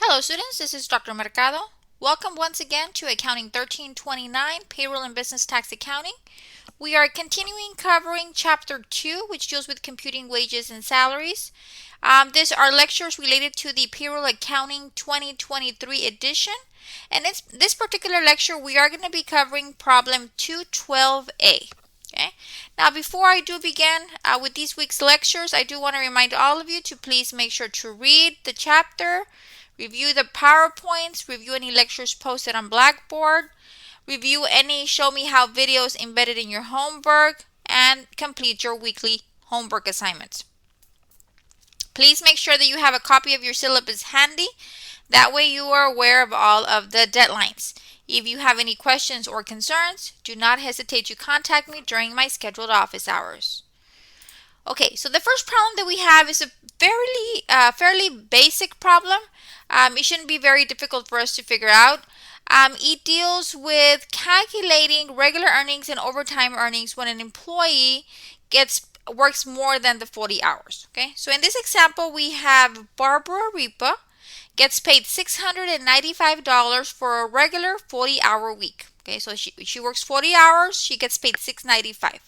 Hello students, this is Dr. Mercado. Welcome once again to Accounting 1329, Payroll and Business Tax Accounting. We are continuing covering Chapter 2, which deals with computing wages and salaries. These are lectures related to the Payroll Accounting 2023 edition. And in this particular lecture, we are going to be covering problem 212A. Okay. Now, before I do begin with this week's lectures, I do want to remind all of you to please make sure to read the chapter, review the PowerPoints, review any lectures posted on Blackboard, review any Show Me How videos embedded in your homework, and complete your weekly homework assignments. Please make sure that you have a copy of your syllabus handy. That way you are aware of all of the deadlines. If you have any questions or concerns, do not hesitate to contact me during my scheduled office hours. Okay, so the first problem that we have is a fairly basic problem. It shouldn't be very difficult for us to figure out. It deals with calculating regular earnings and overtime earnings when an employee works more than the 40 hours. Okay, so in this example, we have Barbara Ripa gets paid $695 for a regular 40-hour week. Okay, so she works 40 hours, she gets paid $695.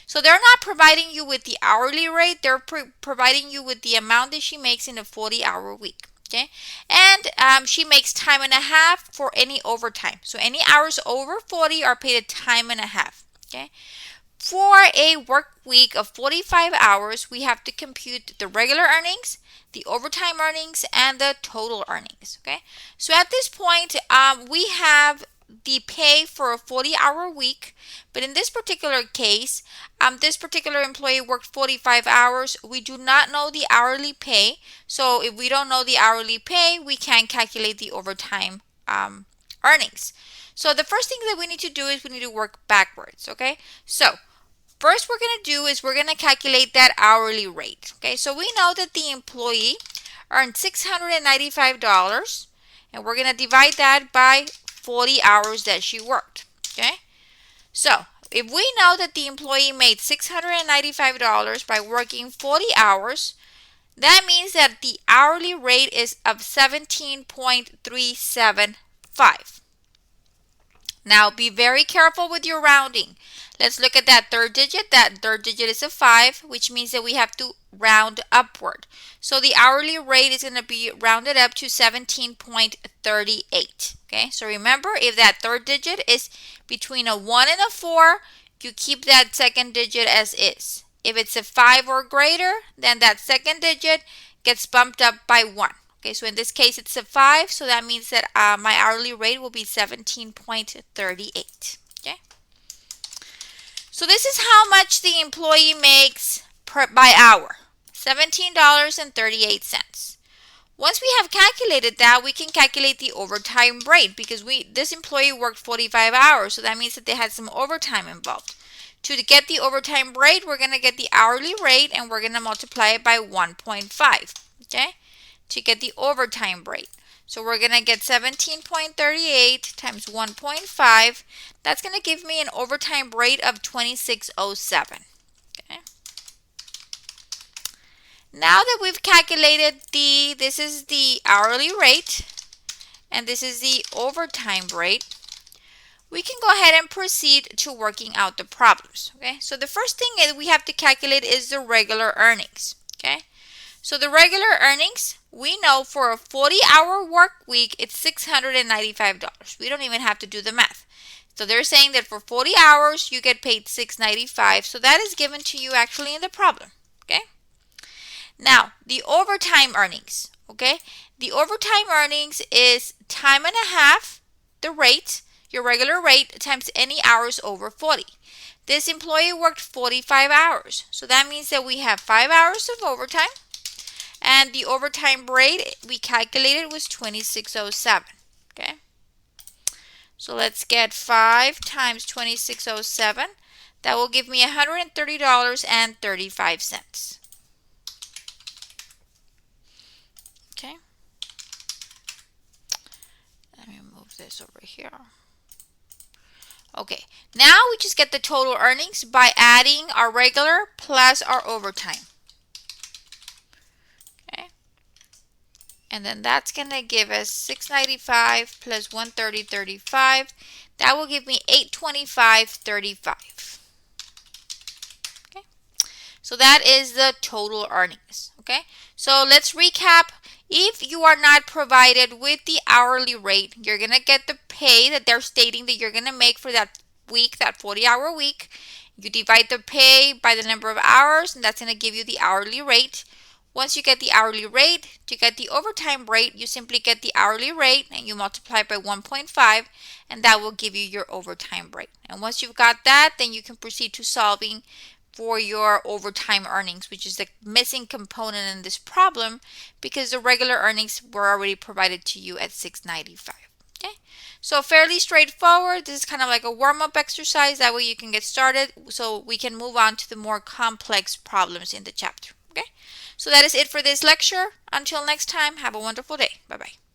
So they're not providing you with the hourly rate, they're providing you with the amount that she makes in a 40-hour week. Okay, and she makes time and a half for any overtime. So any hours over 40 are paid a time and a half. Okay, for a work week of 45 hours, we have to compute the regular earnings, the overtime earnings, and the total earnings. Okay, so at this point, we have the pay for a 40-hour week, but in this particular case, this particular employee worked 45 hours. We do not know the hourly pay, so if we don't know the hourly pay, we can't calculate the overtime earnings. So the first thing that we need to do is we need to work backwards. Okay, so first we're going to do is we're going to calculate that hourly rate. Okay, so we know that the employee earned $695, and we're going to divide that by 40 hours that she worked. Okay, so if we know that the employee made $695 by working 40 hours, that means that the hourly rate is of 17.375. Now be very careful with your rounding. Let's look at that third digit. That third digit is a 5, which means that we have to round upward. So the hourly rate is going to be rounded up to 17.38. Okay, so remember, if that third digit is between a 1 and a 4, you keep that second digit as is. If it's a 5 or greater, then that second digit gets bumped up by 1. Okay, so in this case, it's a 5, so that means that my hourly rate will be 17.38. Okay, so this is how much the employee makes by hour, $17.38. Once we have calculated that, we can calculate the overtime rate because this employee worked 45 hours, so that means that they had some overtime involved. To get the overtime rate, we're going to get the hourly rate and we're going to multiply it by 1.5, okay, to get the overtime rate. So we're going to get 17.38 times 1.5. That's going to give me an overtime rate of 26.07. Okay. Now that we've calculated this is the hourly rate and this is the overtime rate, we can go ahead and proceed to working out the problems. Okay, so the first thing that we have to calculate is the regular earnings. Okay, so the regular earnings, we know for a 40-hour work week, it's $695. We don't even have to do the math. So they're saying that for 40 hours, you get paid $695. So that is given to you actually in the problem. Okay. Now, the overtime earnings, okay? The overtime earnings is time and a half, the rate, your regular rate, times any hours over 40. This employee worked 45 hours. So that means that we have 5 hours of overtime. And the overtime rate we calculated was 26.07, okay? So let's get 5 times 26.07. That will give me $130.35. Okay, let me move this over here. Okay, now we just get the total earnings by adding our regular plus our overtime. Okay, And then that's going to give us 695 plus 130.35. That will give me 825.35. Okay. So that is the total earnings. Okay. So let's recap. If you are not provided with the hourly rate, you're going to get the pay that they're stating that you're going to make for that week, that 40-hour week. You divide the pay by the number of hours, and that's going to give you the hourly rate. Once you get the hourly rate, to get the overtime rate, you simply get the hourly rate and you multiply by 1.5, and that will give you your overtime rate. And once you've got that, then you can proceed to solving for your overtime earnings, which is the missing component in this problem because the regular earnings were already provided to you at 695. Okay, so fairly straightforward. This is kind of like a warm-up exercise. That way you can get started so we can move on to the more complex problems in the chapter. Okay, so that is it for this lecture. Until next time, have a wonderful day. Bye-bye.